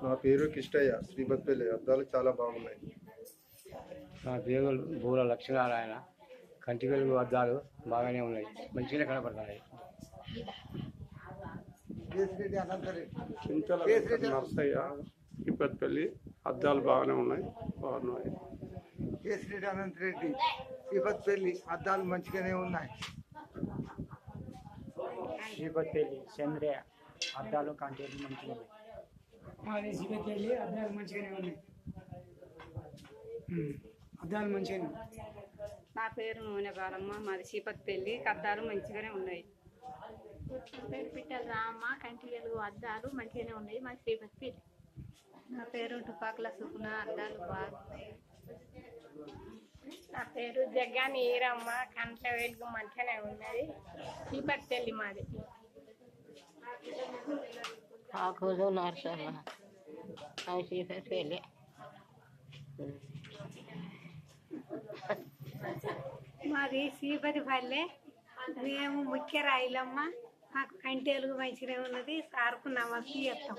నా పేరు కిష్టయ్య, శ్రీపతిపల్లి. అద్దాలు చాలా బాగున్నాయి. నా పేరు బూర లక్ష్మీనారాయణ. కంటి వెలుగు అద్దాలు బాగానే ఉన్నాయి, మంచిగానే కనపడుతున్నాయి. చింతల నర్సయ్య, శ్రీపతిపల్లి. అద్దాలు బాగానే ఉన్నాయి, బాగున్నాయి. కేసిరెడ్డి అనంత్ రెడ్డి, శ్రీపతిపల్లి. అద్దాలు మంచిగానే ఉన్నాయి. శ్రీపతిపల్లి చంద్రయ్య, అద్దాలు కంటేలు మంచిగా ఉన్నాయి. మాది శ్రీపతిపల్లి. అద్దాలు మంచిగానే ఉన్నాయి. అద్దాలు మంచిగానే ఉన్నాయి. నా పేరు నూనె బాలమ్మ, మాది శ్రీపతిపల్లి. అద్దాలు మంచిగానే ఉన్నాయి. పేరు పిట్టల రామ్మ, కంటి వెలుగు అద్దాలు మంచిగానే ఉన్నాయి మా శ్రీపతిపల్లి. నా పేరు టుపాకుల సుకున, అద్దాలు బాగున్నాయి. నా పేరు జగ్గాని ఈరమ్మ, కంట్ల వెలుగు మంచిగానే ఉన్నది శ్రీపతిపల్లి మాది. ఆకులు నరసమ్మ, శ్రీపతిపల్లి. మాది శ్రీపతిపల్లి. మేము ముఖ్య రాయిలమ్మ. మాకు కంటి వెలుగు మంచిగానే ఉన్నది. సార్కు నమస్తే చెప్తాం.